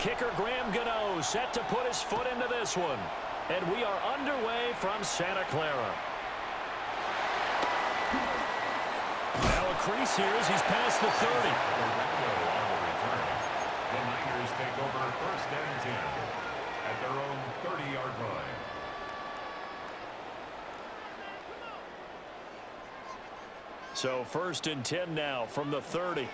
kicker, Graham Gano, set to put his foot into this one. And we are underway from Santa Clara. Now a crease here as he's past the 30. The Niners take over 1st and 10 at their own 30-yard line. So 1st and 10 now from the 30.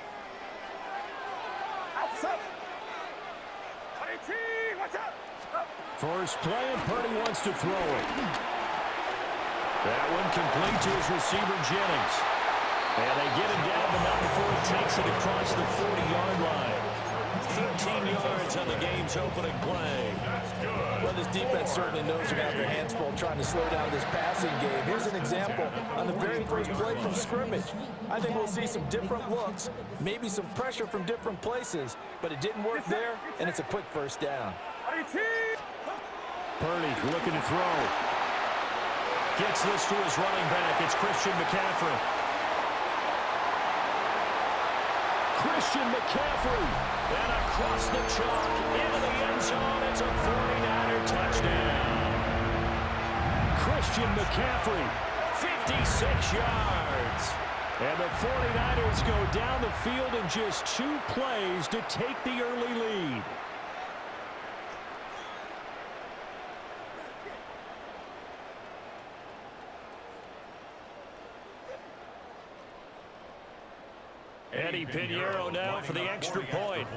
First play, and Purdy wants to throw it. That one complete to his receiver, Jennings. And they get him down, but not before he takes it across the 40-yard line. 13 yards on the game's opening play. Well, this defense certainly knows they're going to have their hands full trying to slow down this passing game. Here's an example on the very first play from scrimmage. I think we'll see some different looks, maybe some pressure from different places, but it didn't work there, and it's a quick first down. Purdy looking to throw. Gets this to his running back. It's Christian McCaffrey. Christian McCaffrey. And across the chalk into the end zone. It's a 49er touchdown. Christian McCaffrey, 56 yards. And the 49ers go down the field in just 2 plays to take the early lead. Eddie Pinheiro now for the extra point.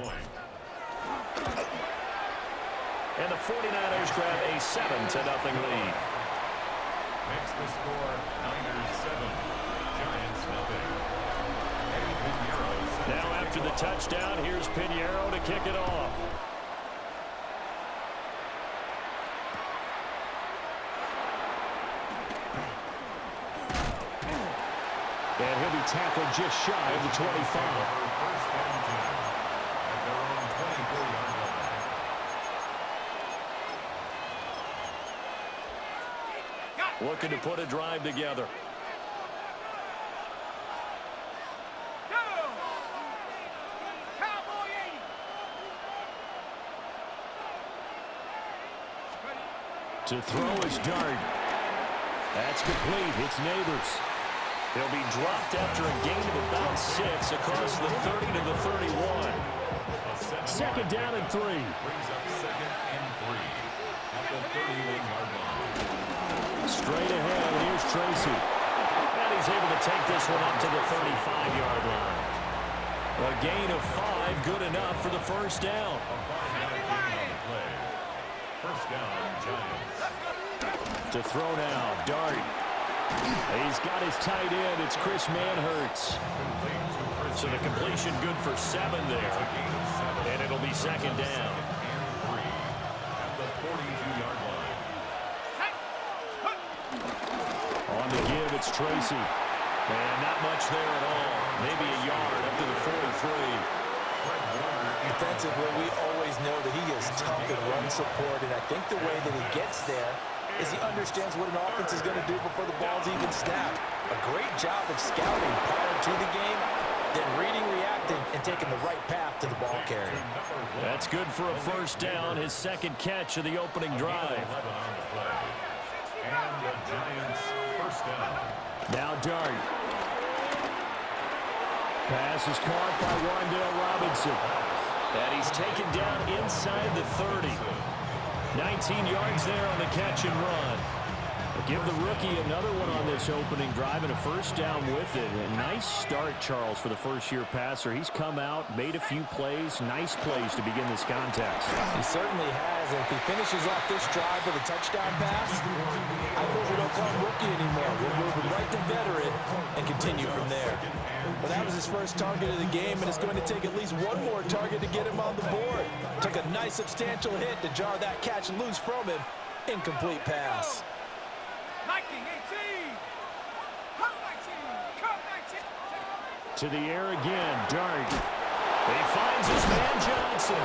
And the 49ers grab a 7-0 lead. Makes the score Niners 7, Giants 0. Eddie Pinheiro. Now after the touchdown, here's Pinheiro to kick it off. And he'll be tackled just shy of the 25. Looking to put a drive together. To throw is Dart. That's complete. It's Neighbors. He'll be dropped after a gain of about 6 across the 30 to the 31. 2nd down and 3. Brings up 2nd and 3 at the 31-yard line. Straight ahead, here's Tracy. And he's able to take this one up to the 35-yard line. A gain of 5, good enough for the first down. A 5-yard gain on the play. First down, Giants. To throw now, Dart. He's got his tight end. It's Chris Manhertz. So the completion good for 7 there. And it'll be 2nd down. At the 42-yard line. On the give, it's Tracy. And not much there at all. Maybe a yard up to the 43. Defensively, we always know that he is tough in run support, and I think the way that he gets there is he understands what an offense is going to do before the ball's even snapped. A great job of scouting prior to the game, then reading, reacting, and taking the right path to the ball carrier. That's good for a first down, his 2nd catch of the opening drive. And the Giants first down. Now Dart. Pass is caught by Wan'Dale Robinson. And he's taken down inside the 30. 19 yards there on the catch and run. Give the rookie another one on this opening drive and a first down with it. A nice start, Charles, for the first-year passer. He's come out, made a few plays, nice plays to begin this contest. He certainly has, and if he finishes off this drive with a touchdown pass, I hope we don't call him rookie anymore. We'll move him right to veteran and continue from there. Well, that was his first target of the game, and it's going to take at least one more target to get him on the board. Took a nice substantial hit to jar that catch loose from him. Incomplete pass. To the air again, Dart. He finds his man Johnson.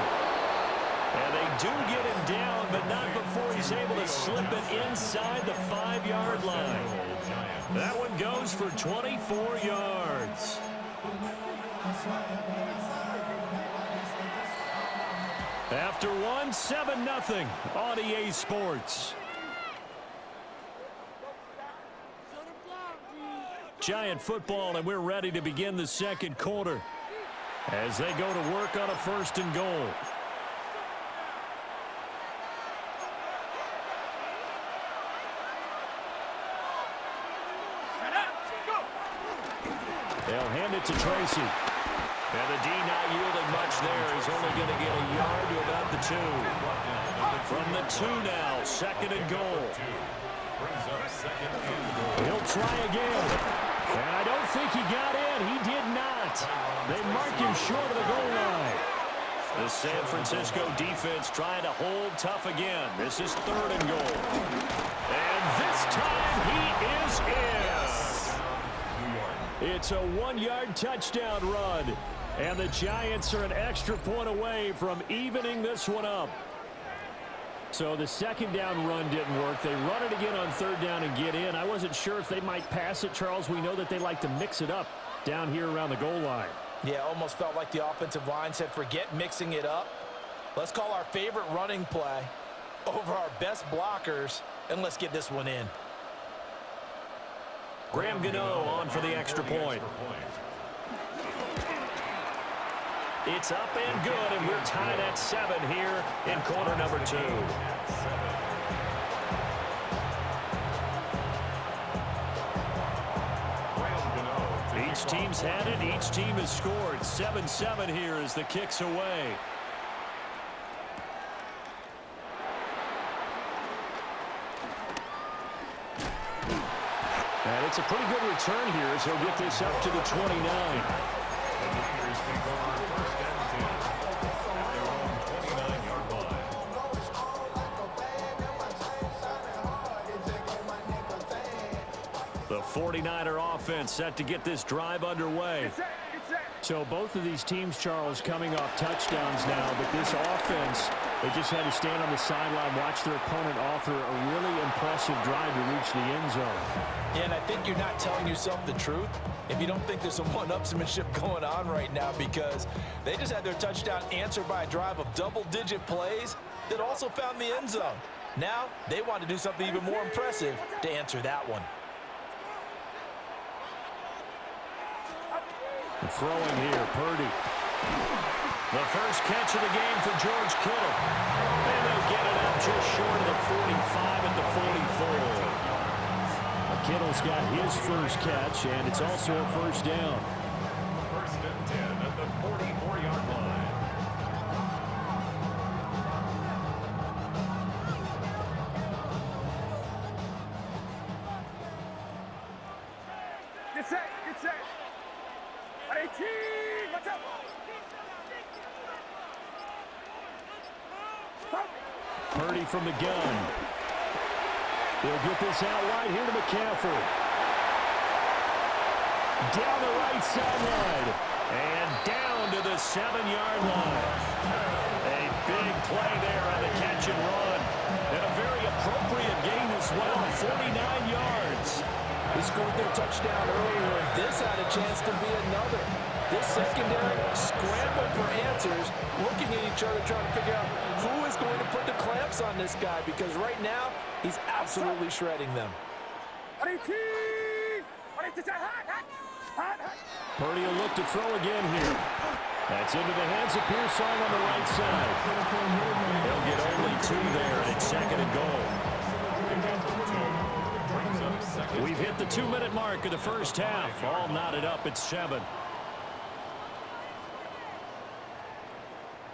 And they do get him down, but not before he's able to slip it inside the 5-yard line. That one goes for 24 yards. After one, 7-0 on EA Sports. Giant football, and we're ready to begin the second quarter as they go to work on a 1st and goal. They'll hand it to Tracy. And the D not yielding much there. He's only going to get a yard to about the 2. From the 2 now, 2nd and goal. He'll try again. And I don't think he got in. He did not. They marked him short of the goal line. The San Francisco defense trying to hold tough again. This is 3rd and goal. And this time he is in. It's a 1-yard touchdown run. And the Giants are an extra point away from evening this one up. So the 2nd down run didn't work. They run it again on 3rd down and get in. I wasn't sure if they might pass it, Charles. We know that they like to mix it up down here around the goal line. Yeah, almost felt like the offensive line said, forget mixing it up. Let's call our favorite running play over our best blockers, and let's get this one in. Graham Gano on for the extra point. It's up and good, and we're tied at 7 here in quarter number 2. Each team's had it. Each team has scored. 7-7 here as the kick's away. And it's a pretty good return here as he'll get this up to the 29. The 49er offense set to get this drive underway. So both of these teams, Charles, coming off touchdowns now, but this offense, they just had to stand on the sideline, watch their opponent offer a really impressive drive to reach the end zone. Yeah, and I think you're not telling yourself the truth if you don't think there's some one-upsmanship going on right now, because they just had their touchdown answered by a drive of double-digit plays that also found the end zone. Now they want to do something even more impressive to answer that one. Throwing here, Purdy. The first catch of the game for George Kittle. And they'll get it up just short of the 45 at the 44. Kittle's got his first catch, and it's also a 1st down. 1st and 10 at the 44-yard line. Get set, get set. Purdy from the gun. He'll get this out wide here to McCaffrey. Down the right sideline. And down to the 7-yard line. A big play there on the catch and run. And a very appropriate gain as well, 49 yards. They scored their touchdown earlier, and this had a chance to be another. This secondary scrambled for answers, looking at each other, trying to figure out who is going to put the clamps on this guy, because right now, he's absolutely shredding them. Purdy will look to throw again here. That's into the hands of Pearsall on the right side. They'll get only 2 there, and it's 2nd and goal. We've hit the 2-minute mark of the first half. All knotted up at 7.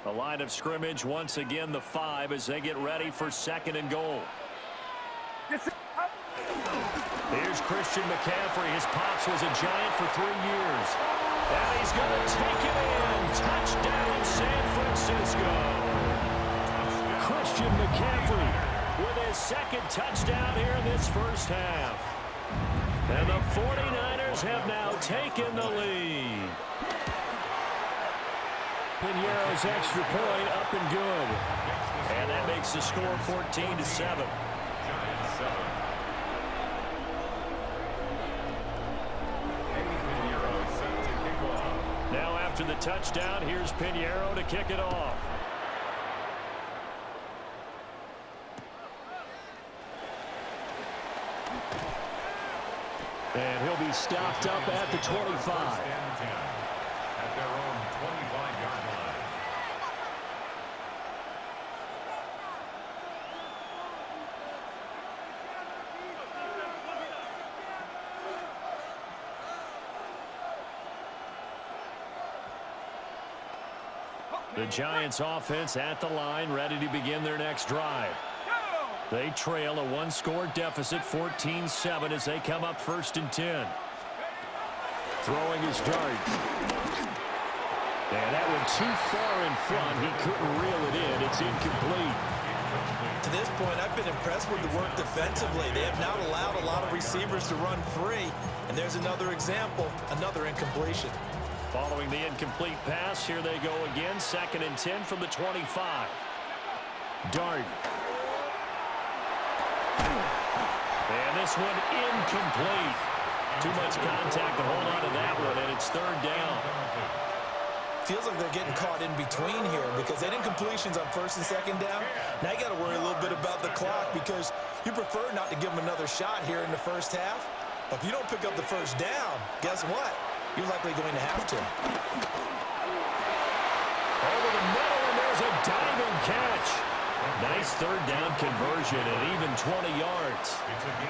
The line of scrimmage, once again, the 5 as they get ready for 2nd and goal. Here's Christian McCaffrey. His pops was a Giant for 3 years. And he's going to take it in. Touchdown, San Francisco. Christian McCaffrey with his 2nd touchdown here in this first half. And the 49ers have now taken the lead. Piñeiro's extra point up and good. And that makes the score 14-7. Giants 7. Piñeiro set to kick off. Now after the touchdown, here's Piñeiro to kick it off. And he'll be stopped up at the 25. At their own 25-yard line. The Giants offense at the line, ready to begin their next drive. They trail a one-score deficit, 14-7, as they come up 1st and 10. Throwing his dart. And that went too far in front. He couldn't reel it in. It's incomplete. To this point, I've been impressed with the work defensively. They have not allowed a lot of receivers to run free. And there's another example, another incompletion. Following the incomplete pass, here they go again. 2nd and 10 from the 25. Dart. And this one incomplete. Too much contact to hold on to that one, and it's 3rd down. Feels like they're getting caught in between here because they did incompletions on 1st and 2nd down. Now you got to worry a little bit about the clock because you prefer not to give them another shot here in the 1st half. But if you don't pick up the 1st down, guess what? You're likely going to have to. Over the middle, and there's a diving catch. Nice 3rd down conversion at even 20 yards.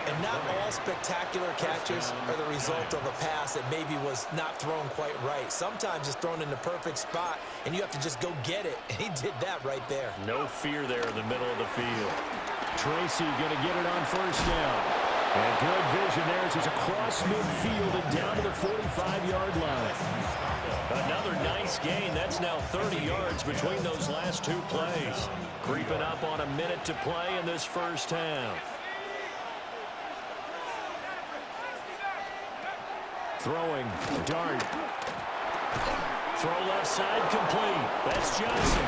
And not all spectacular catches are the result of a pass that maybe was not thrown quite right. Sometimes it's thrown in the perfect spot, and you have to just go get it. And he did that right there. No fear there in the middle of the field. Tracy going to get it on 1st down. And good vision there as it's across midfield and down to the 45-yard line. Another nice gain. That's now 30 yards between those last 2 plays. Creeping up on a minute to play in this 1st half. Throwing, dart. Throw left side complete. That's Johnson.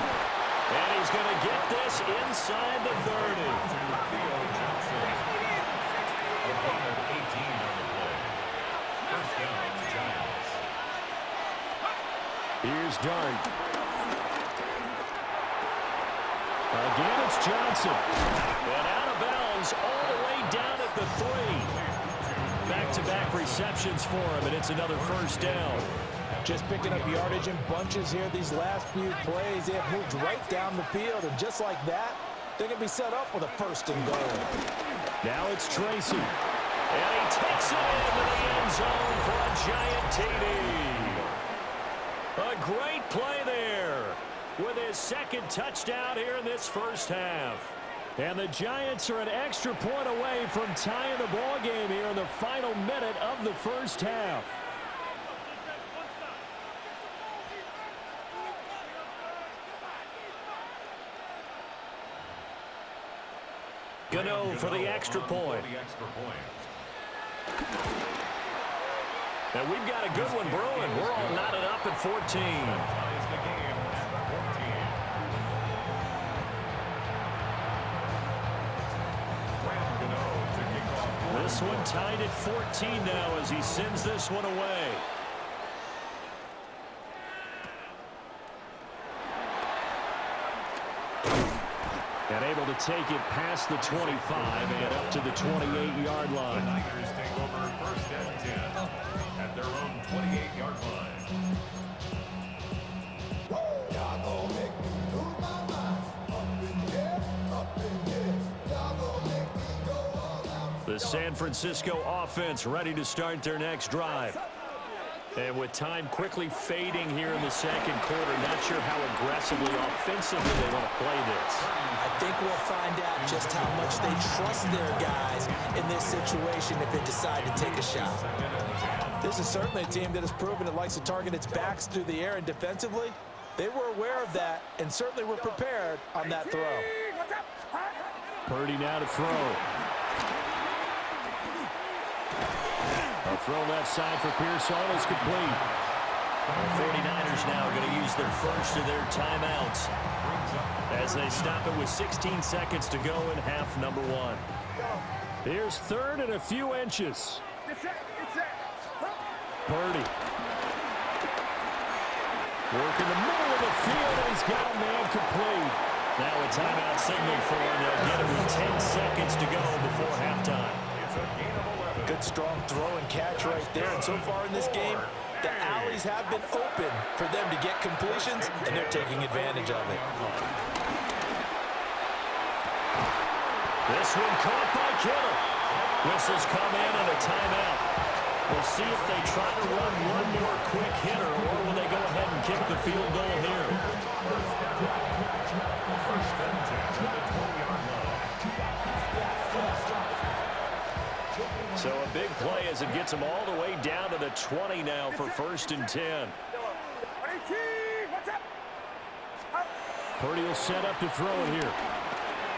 And he's going to get this inside the 30. Here's Dart. Again, it's Johnson. And out of bounds all the way down at the 3. Back-to-back receptions for him, and it's another 1st down. Just picking up yardage in bunches here these last few plays. They have moved right down the field, and just like that, they're going to be set up with a 1st and goal. Now it's Tracy. And he takes it into the end zone for a giant TD. A great play there with his 2nd touchdown here in this 1st half. And the Giants are an extra point away from tying the ball game here in the final minute of the 1st half. Gano for the extra point. And we've got a good one brewing. We're all knotted up at 14. This one tied at 14 now as he sends this one away. And able to take it past the 25 and up to the 28-yard line. The Niners take over 1st and 10 at their own 28-yard line. The San Francisco offense ready to start their next drive. And with time quickly fading here in the 2nd quarter, not sure how aggressively, offensively they want to play this. I think we'll find out just how much they trust their guys in this situation if they decide to take a shot. This is certainly a team that has proven it likes to target its backs through the air, and defensively, they were aware of that and certainly were prepared on that throw. Purdy now to throw. A throw left side for Pearson is complete. The 49ers now going to use the first of their timeouts as they stop it with 16 seconds to go in half number 1. Here's 3rd and a few inches. Purdy. Working the middle of the field, and he's got a man complete. Now a timeout signal for him. They'll get it with 10 seconds to go before halftime. That's a gain of 11. Good, strong throw and catch right there. And so far in this game, the alleys have been open for them to get completions, and they're taking advantage of it. This one caught by Kittle. Whistles come in and a timeout. We'll see if they try to run one more quick hitter, or will they go ahead and kick the field goal here. First and 10 at the 20-yard line. So a big play as it gets them all the way down to the 20 now for first and 10. Purdy will set up to throw it here.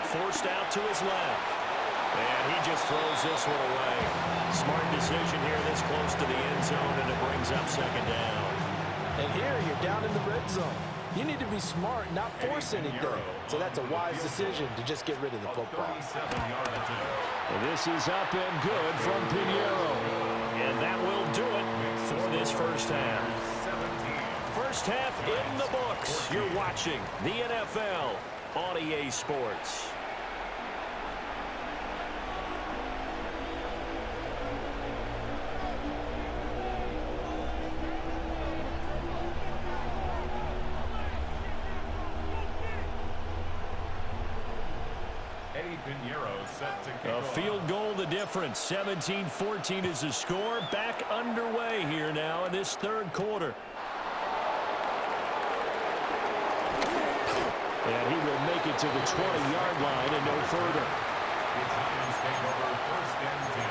Forced out to his left. And he just throws this one away. Smart decision here this close to the end zone, and it brings up second down. And here you're down in the red zone. You need to be smart, not force anything. So that's a wise decision to just get rid of the football. Well, this is up and good from Pinheiro. And that will do it for this first half. First half in the books. You're watching the NFL on EA Sports. A field goal the difference. 17-14 is the score. Back underway here now in this third quarter. And he will make it to the 20-yard line and no further. The Giants take over first and 10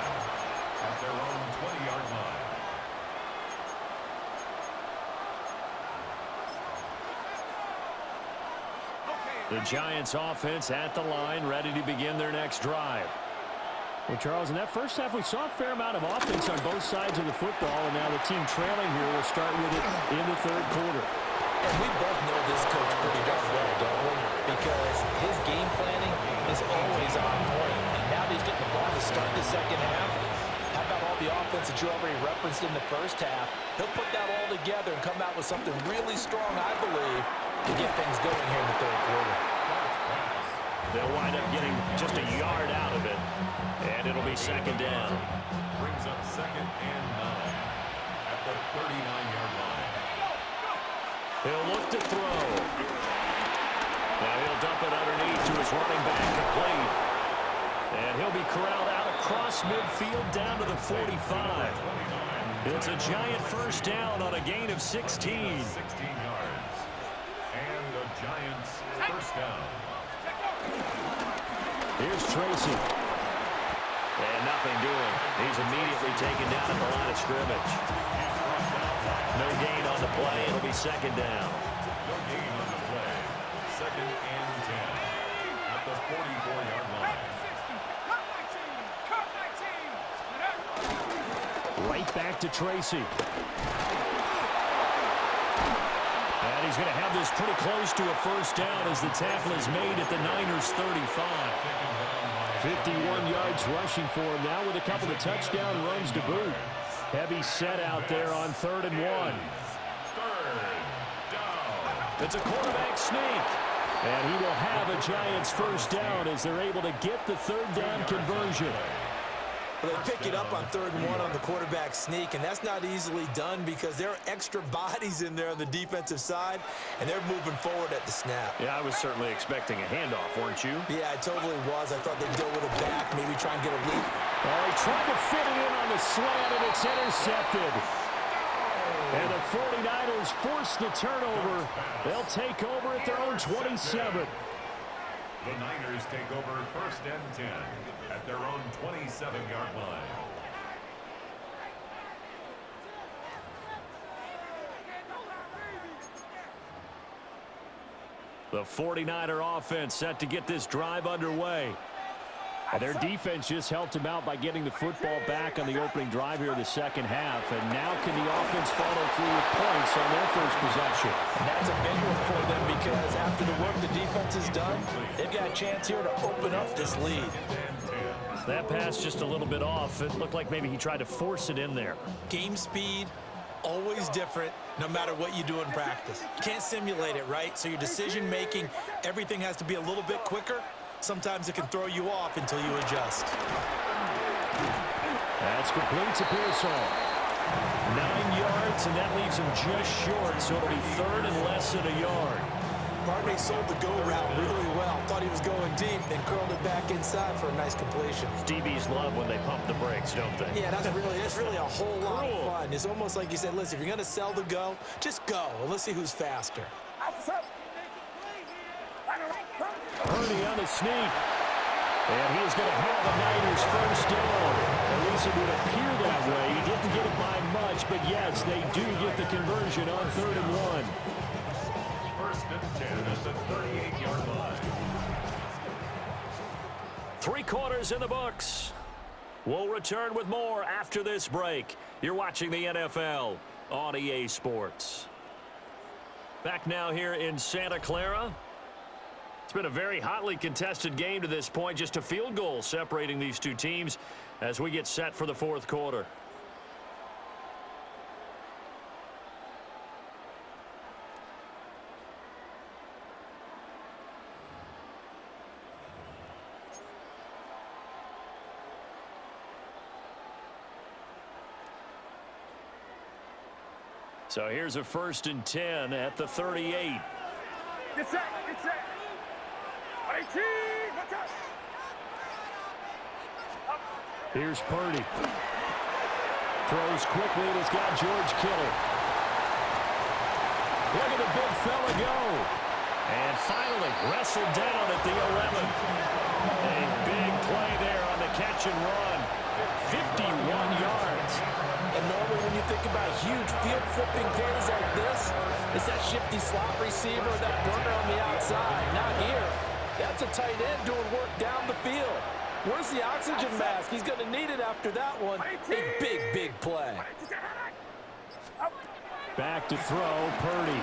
at their own 20-yard line. The Giants offense at the line, ready to begin their next drive. Well, Charles, in that first half, we saw a fair amount of offense on both sides of the football, and now the team trailing here will start with it in the third quarter. And we both know this coach pretty darn well, don't we? Because his game planning is always on point. And now that he's getting the ball to start the second half, how about all the offense that you already referenced in the first half? He'll put that all together and come out with something really strong, I believe, to get things going here in the third quarter. They'll wind up getting just a yard out of it, and it'll be second down. Brings up second and 9 at the 39-yard line. He'll look to throw. Now he'll dump it underneath to his running back, complete. And he'll be corralled out across midfield down to the 45. It's a giant first down on a gain of 16. 16 yards. And the Giants first down. Here's Tracy. And nothing doing. He's immediately taken down at the line of scrimmage. No gain on the play. It'll be second down. No gain on the play. Second and 10 at the 44-yard line. Right back to Tracy. And he's going to have this pretty close to a first down as the tackle is made at the Niners' 35. 51 yards rushing for him now with a couple of touchdown runs to boot. Heavy set out there on 3rd and 1. Third down. It's a quarterback sneak. And he will have a Giants first down as they're able to get the third down conversion. Well, they pick it up on 3rd and 1 on the quarterback sneak, and that's not easily done because there are extra bodies in there on the defensive side, and they're moving forward at the snap. Yeah, I was certainly expecting a handoff, weren't you? Yeah, I totally was. I thought they'd go with a back, maybe try and get a lead. Oh, he tried to fit it in on the slant, and it's intercepted. And the 49ers force the turnover. They'll take over at their own 27. The Niners take over first and 10 at their own 27-yard line. The 49er offense set to get this drive underway. And their defense just helped them out by getting the football back on the opening drive here in the second half. And now can the offense follow through with points on their first possession? And that's a big one for them because after the work the defense has done, they've got a chance here to open up this lead. That pass just a little bit off. It looked like maybe he tried to force it in there. Game speed, always different no matter what you do in practice. You can't simulate it, right? So your decision making, everything has to be a little bit quicker. Sometimes it can throw you off until you adjust. That's complete to Pearsall. 9 yards, and that leaves him just short, so it'll be third and less than a yard. Barney sold the go route really well. Thought he was going deep and curled it back inside for a nice completion. DBs love when they pump the brakes, don't they? Yeah, that's really a whole lot of fun. It's almost like you said, listen, if you're going to sell the go, just go, and let's see who's faster. Purdy on the sneak. And he's going to have the Niners first down. At least it would appear that way. He didn't get it by much, but yes, they do get the conversion on 3rd and 1. First and 10 at the 38-yard line. 3 quarters in the books. We'll return with more after this break. You're watching the NFL on EA Sports. Back now here in Santa Clara. It's been a very hotly contested game to this point. Just a field goal separating these two teams as we get set for the 4th quarter. So here's a 1st and 10 at the 38. Get set, get set. 18, what's up? Here's Purdy. Throws quickly, and it's got George Kittle. Look at the big fella go. And finally wrestled down at the 11. A big play there on the catch and run. 51 yards. And normally when you think about huge field-flipping plays like this, it's that shifty slot receiver, that burner on the outside. Not here. That's a tight end doing work down the field. Where's the oxygen mask? He's going to need it after that one. A big, big play. Back to throw, Purdy.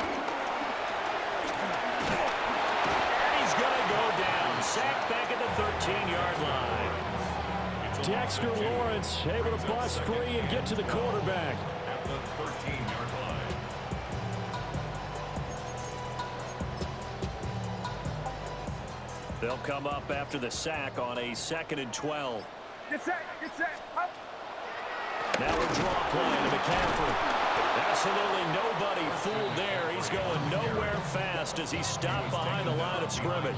And he's going to go down. Sacked back at the 13-yard line. Dexter Lawrence able to bust free and get to the quarterback. At the 13-yard line. They'll come up after the sack on a 2nd and 12. Get set, up. Now a draw play to McCaffrey. Absolutely nobody fooled there. He's going nowhere fast as he stopped behind the line of scrimmage.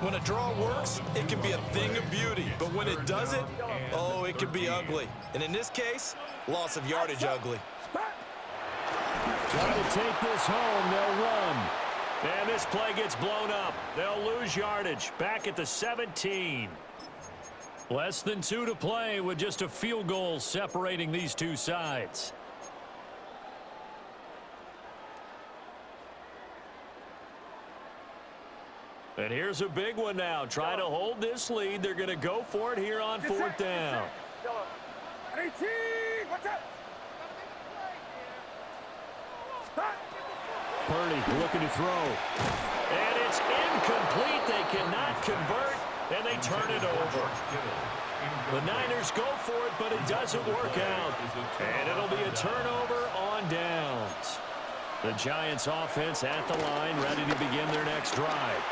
When a draw works, it can be a thing of beauty. But when it doesn't, oh, it can be ugly. And in this case, loss of yardage ugly. Trying to take this home, they'll run. And this play gets blown up. They'll lose yardage. Back at the 17. Less than 2 to play with just a field goal separating these two sides. And here's a big one now. Trying to hold this lead. They're going to go for it here on 4th down. 18, what's up? Purdy looking to throw. And it's incomplete. They cannot convert, and they turn it over. The Niners go for it, but it doesn't work out. And it'll be a turnover on downs. The Giants offense at the line, ready to begin their next drive.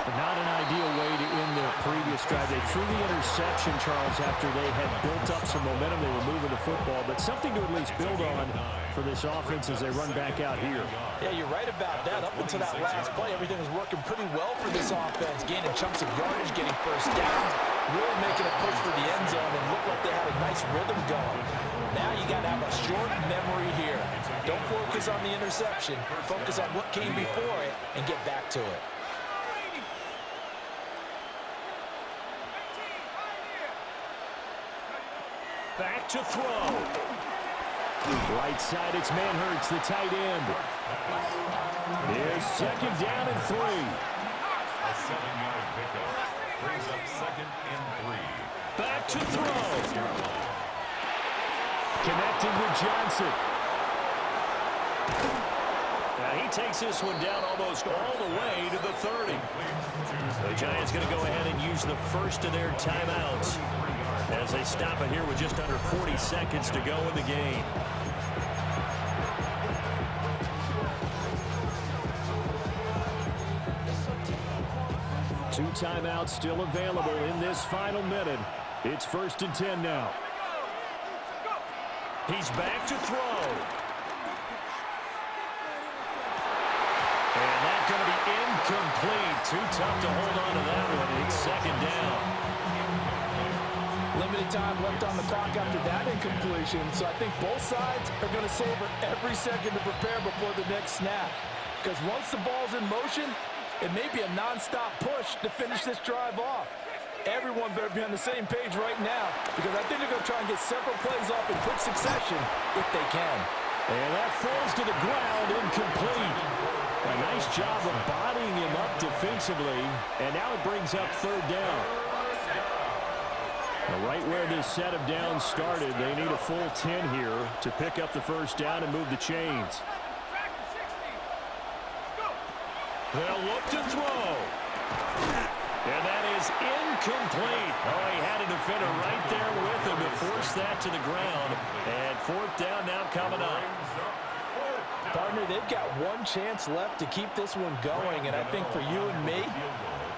Not an ideal way to end their previous drive. They threw the interception, Charles, after they had built up some momentum. They were moving the football, but something to at least build on for this offense as they run back out here. Yeah, you're right about that. Up until that last play, everything was working pretty well for this offense. Gaining chunks of yardage, getting first downs, really making a push for the end zone, and looked like they had a nice rhythm going. Now you got to have a short memory here. Don't focus on the interception. Focus on what came before it and get back to it. Back to throw. Right side, it's Manhurts, the tight end. Here's 2nd down and 3. A 7-yard pickup brings up 2nd and 3. Back to throw. Connecting with Johnson. Now he takes this one down almost all the way to the 30. The Giants going to go ahead and use the first of their timeouts as they stop it here with just under 40 seconds to go in the game. Two timeouts still available in this final minute. It's 1st and 10 now. He's back to throw. And that's going to be incomplete. Too tough to hold on to that one. It's 2nd down. Limited time left on the clock after that incompletion, so I think both sides are going to savor every second to prepare before the next snap. Because once the ball's in motion, it may be a non-stop push to finish this drive off. Everyone better be on the same page right now, because I think they're going to try and get several plays off in quick succession if they can. And that falls to the ground, incomplete. A nice job of bodying him up defensively, and now it brings up 3rd down. Right where this set of downs started, they need a full 10 here to pick up the 1st down and move the chains. They'll look to throw. And that is incomplete. Oh, he had a defender right there with him to force that to the ground. And 4th down now coming up. Partner, they've got one chance left to keep this one going, and I think for you and me,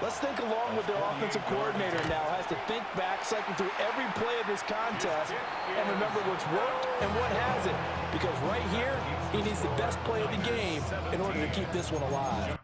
let's think along with their offensive coordinator now. Has to think back, cycle through every play of this contest, and remember what's worked and what hasn't. Because right here, he needs the best play of the game in order to keep this one alive.